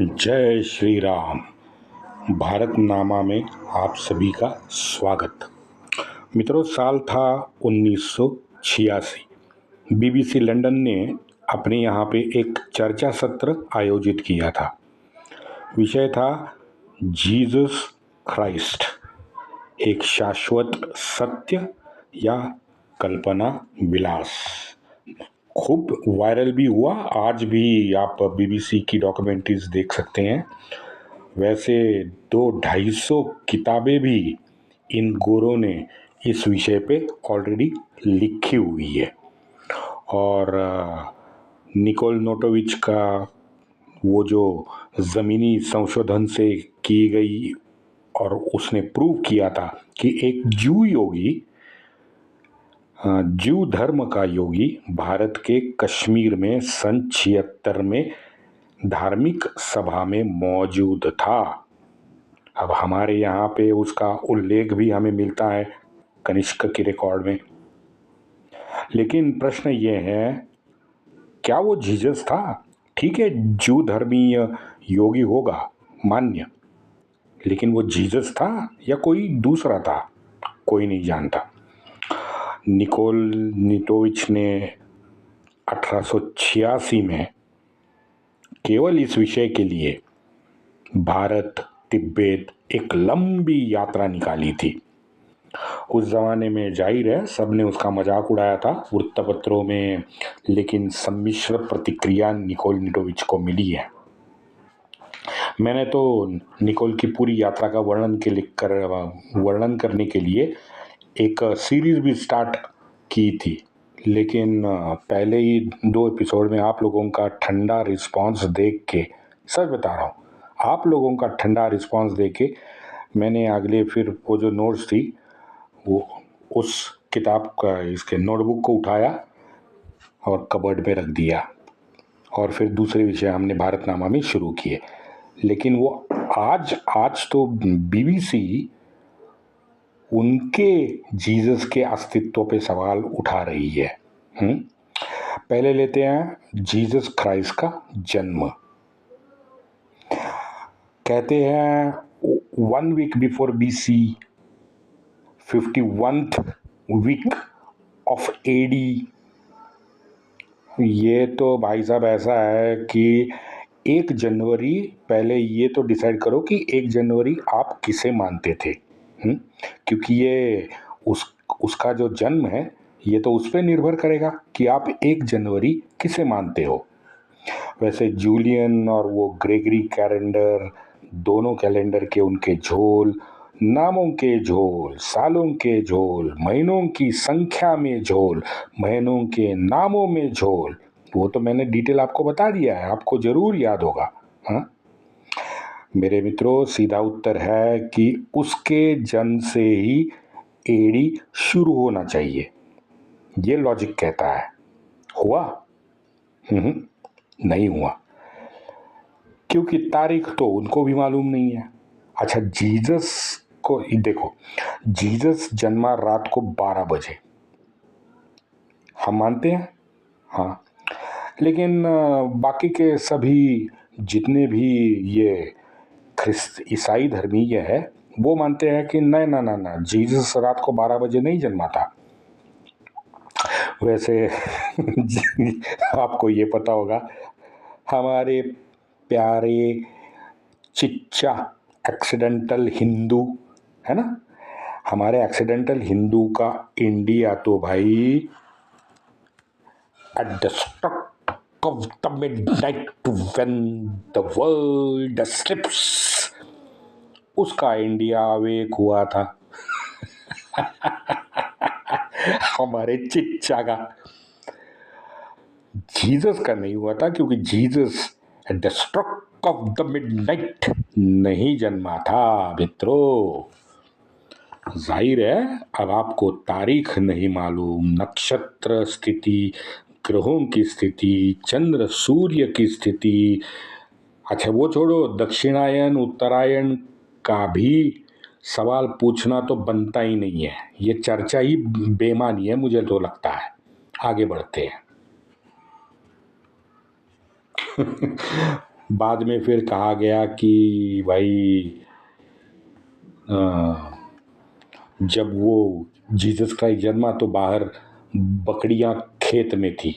जय श्री राम। भारतनामा में आप सभी का स्वागत। मित्रों, साल था 1986। बीबीसी लंदन ने अपने यहाँ पे एक चर्चा सत्र आयोजित किया था। विषय था जीसस क्राइस्ट, एक शाश्वत सत्य या कल्पना विलास। खूब वायरल भी हुआ। आज भी आप बीबीसी की डॉक्यूमेंट्रीज देख सकते हैं। वैसे 200-250 किताबें भी इन गोरों ने इस विषय पे ऑलरेडी लिखी हुई है। और निकोल नोटोविच का वो जो ज़मीनी संशोधन से की गई और उसने प्रूव किया था कि एक जू धर्म का योगी भारत के कश्मीर में सन 76 में धार्मिक सभा में मौजूद था। अब हमारे यहाँ पे उसका उल्लेख भी हमें मिलता है कनिष्क के रिकॉर्ड में। लेकिन प्रश्न ये है, क्या वो जीसस था? ठीक है, जू धर्मीय योगी होगा, मान्य, लेकिन वो जीसस था या कोई दूसरा था? कोई नहीं जानता। निकोल निटोविच ने 1886 में केवल इस विषय के लिए भारत तिब्बत एक लंबी यात्रा निकाली थी। उस जमाने में जाहिर है सबने उसका मजाक उड़ाया था वृत्तपत्रों में, लेकिन सम्मिश्र प्रतिक्रिया निकोल निटोविच को मिली है। मैंने तो निकोल की पूरी यात्रा का वर्णन करने के लिए एक सीरीज भी स्टार्ट की थी, लेकिन पहले ही 2 एपिसोड में आप लोगों का ठंडा रिस्पांस देख के, सच बता रहा हूँ, आप लोगों का ठंडा रिस्पांस देख के मैंने अगले फिर वो जो नोट्स थी वो उस किताब का इसके नोटबुक को उठाया और कबर्ड में रख दिया और फिर दूसरे विषय हमने भारतनामा में शुरू किए। लेकिन वो आज तो बीबीसी उनके जीसस के अस्तित्व पे सवाल उठा रही है। पहले लेते हैं जीसस क्राइस्ट का जन्म। कहते हैं 1 week before BC, 51th week of AD। ये तो भाई साहब ऐसा है कि 1 जनवरी, पहले ये तो डिसाइड करो कि 1 जनवरी आप किसे मानते थे। क्योंकि ये उसका जो जन्म है ये तो उस पर निर्भर करेगा कि आप 1 जनवरी किसे मानते हो। वैसे जूलियन और वो ग्रेगरी कैलेंडर, दोनों कैलेंडर के उनके झोल, नामों के झोल, सालों के झोल, महीनों की संख्या में झोल, महीनों के नामों में झोल, वो तो मैंने डिटेल आपको बता दिया है, आपको जरूर याद होगा। हाँ मेरे मित्रों, सीधा उत्तर है कि उसके जन्म से ही AD शुरू होना चाहिए, ये लॉजिक कहता है। हुआ? नहीं हुआ, क्योंकि तारीख तो उनको भी मालूम नहीं है। अच्छा, जीसस को देखो, जीसस जन्मा रात को 12 बजे, हम मानते हैं। हाँ, लेकिन बाकी के सभी जितने भी ये ईसाई धर्मीय है वो मानते हैं कि नहीं ना, जीसस रात को 12 बजे नहीं जन्मा था। वैसे आपको ये पता होगा, हमारे प्यारे चिच्चा एक्सीडेंटल हिंदू है ना, हमारे एक्सीडेंटल हिंदू का इंडिया तो भाई at the stroke of the midnight when the world slips, उसका इंडिया अवेक हुआ था। हमारे चिच्चा का, जीसस का नहीं हुआ था, क्योंकि Jesus at the stroke of the midnight नहीं जन्मा था। मित्रों, जाहिर है अब आपको तारीख नहीं मालूम, नक्षत्र स्थिति, ग्रहों की स्थिति, चंद्र सूर्य की स्थिति, अच्छा वो छोड़ो, दक्षिणायन उत्तरायण का भी सवाल पूछना तो बनता ही नहीं है। ये चर्चा ही बेमानी है, मुझे तो लगता है। आगे बढ़ते हैं। बाद में फिर कहा गया कि भाई जब वो जीसस क्राइस्ट जन्मा तो बाहर बकरियां खेत में थी,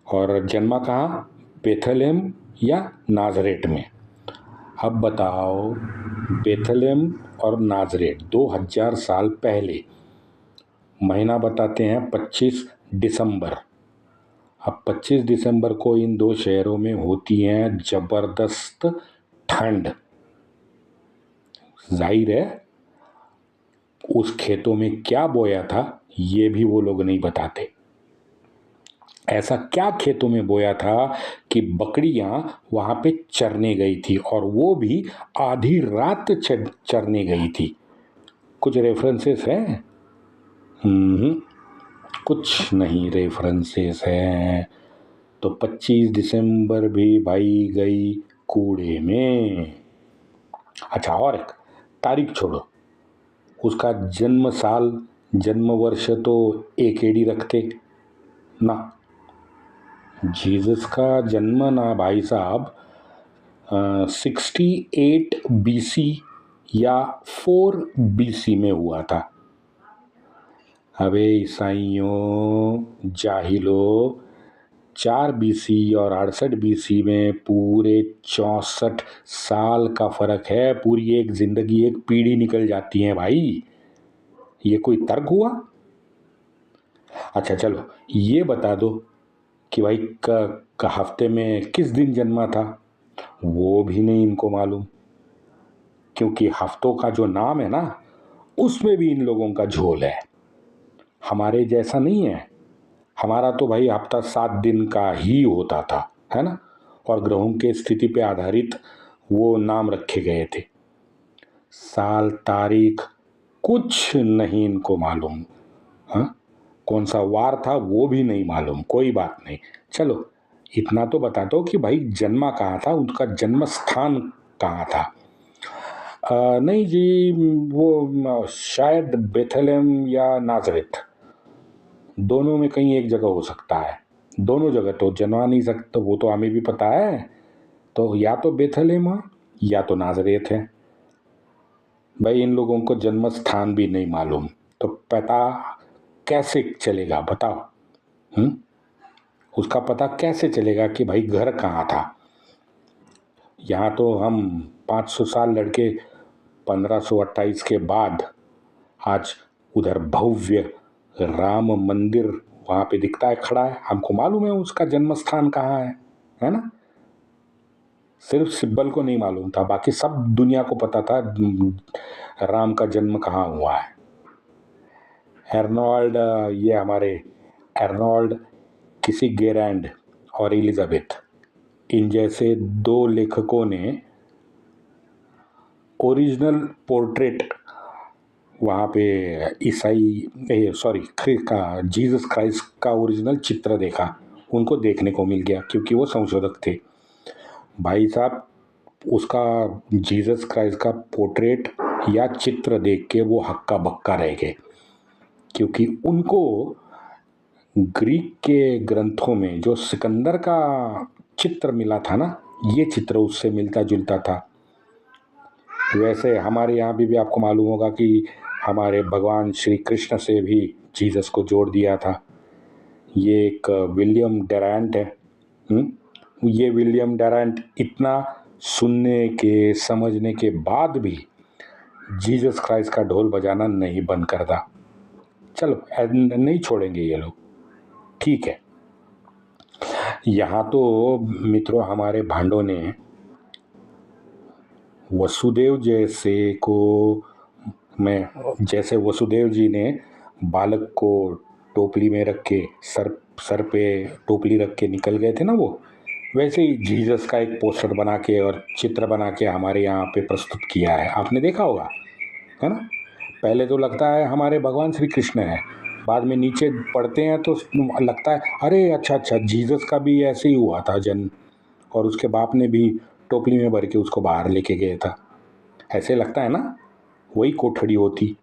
और जन्मा कहाँ? बेथलेम या नाजरेट में। अब बताओ, बेथलेम और नाजरेट 2000 साल पहले, महीना बताते हैं 25 दिसंबर। अब 25 दिसंबर को इन दो शहरों में होती है जबरदस्त ठंड। जाहिर है उस खेतों में क्या बोया था ये भी वो लोग नहीं बताते। ऐसा क्या खेतों में बोया था कि बकरियां वहां पे चरने गई थी, और वो भी आधी रात चरने गई थी। कुछ रेफरेंसेस हैं? कुछ नहीं रेफरेंसेस हैं। तो 25 दिसंबर भी भाई गई कूड़े में। अच्छा, और एक तारीख छोड़ो, उसका जन्म साल, जन्म वर्ष तो एक एडी रखते ना। जीसस का जन्म ना भाई साहब 68 BC या 4 BC में हुआ था। अबे ईसाइयों, जाहिलो, 4 BC और 68 BC में पूरे 64 साल का फर्क है। पूरी एक जिंदगी, एक पीढ़ी निकल जाती है भाई। ये कोई तर्क हुआ? अच्छा चलो, ये बता दो कि भाई का हफ्ते में किस दिन जन्मा था। वो भी नहीं इनको मालूम, क्योंकि हफ्तों का जो नाम है ना, उसमें भी इन लोगों का झोल है। हमारे जैसा नहीं है। हमारा तो भाई हफ्ता 7 दिन का ही होता था, है ना, और ग्रहों के स्थिति पे आधारित वो नाम रखे गए थे। साल तारीख कुछ नहीं इनको मालूम। हाँ, कौन सा वार था वो भी नहीं मालूम। कोई बात नहीं, चलो इतना तो बता दो कि भाई जन्मा कहाँ था, उनका जन्म स्थान कहाँ था। नहीं जी, वो शायद बेथलेम या नाजरेथ, दोनों में कहीं एक जगह हो सकता है। दोनों जगह तो जन्मा नहीं सकता, वो तो हमें भी पता है। तो या तो बेथलेम है या तो नाजरेथ है। भाई इन लोगों को जन्म स्थान भी नहीं मालूम, तो पता कैसे चलेगा बताओ? उसका पता कैसे चलेगा कि भाई घर कहाँ था? यहाँ तो हम 500 साल लड़के 1528 के बाद आज उधर भव्य राम मंदिर वहाँ पे दिखता है, खड़ा है। हमको मालूम है उसका जन्म स्थान कहाँ है ना? सिर्फ सिब्बल को नहीं मालूम था, बाकी सब दुनिया को पता था राम का जन्म कहाँ हुआ है। एर्नोल्ड, ये हमारे एर्नोल्ड किसी गेरैंड और एलिजाबेथ, इन जैसे दो लेखकों ने ओरिजिनल पोर्ट्रेट वहाँ पे ईसाई सॉरी का जीसस क्राइस्ट का ओरिजिनल चित्र देखा, उनको देखने को मिल गया क्योंकि वो संशोधक थे। भाई साहब, उसका जीसस क्राइस्ट का पोर्ट्रेट या चित्र देख के वो हक्का बक्का रह गए, क्योंकि उनको ग्रीक के ग्रंथों में जो सिकंदर का चित्र मिला था ना, ये चित्र उससे मिलता जुलता था। वैसे हमारे यहाँ भी आपको मालूम होगा कि हमारे भगवान श्री कृष्ण से भी जीसस को जोड़ दिया था। ये एक विलियम डैरेंट है। ये विलियम डैरेंट इतना सुनने के समझने के बाद भी जीसस क्राइस्ट का ढोल बजाना नहीं बंद करता। चलो नहीं छोड़ेंगे ये लोग, ठीक है। यहाँ तो मित्रों हमारे भांडों ने वसुदेव जैसे वसुदेव जी ने बालक को टोपली में रख के सर पे टोपली रख के निकल गए थे ना, वो वैसे ही जीसस का एक पोस्टर बना के और चित्र बना के हमारे यहाँ पे प्रस्तुत किया है। आपने देखा होगा, है ना? पहले तो लगता है हमारे भगवान श्री कृष्ण है, बाद में नीचे पढ़ते हैं तो लगता है अरे अच्छा जीसस का भी ऐसे ही हुआ था जन्म, और उसके बाप ने भी टोपली में भर के उसको बाहर लेके गया था। ऐसे लगता है ना, वही कोठड़ी होती,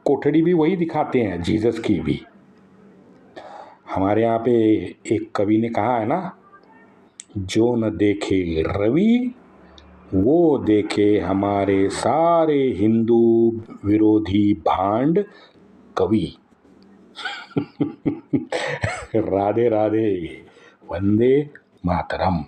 कोठड़ी भी वही दिखाते हैं जीसस की भी। हमारे यहाँ पे एक कवि ने कहा है ना, जो न देखे रवि वो देखे हमारे सारे हिंदू विरोधी भांड कवि। राधे राधे, वंदे मातरम।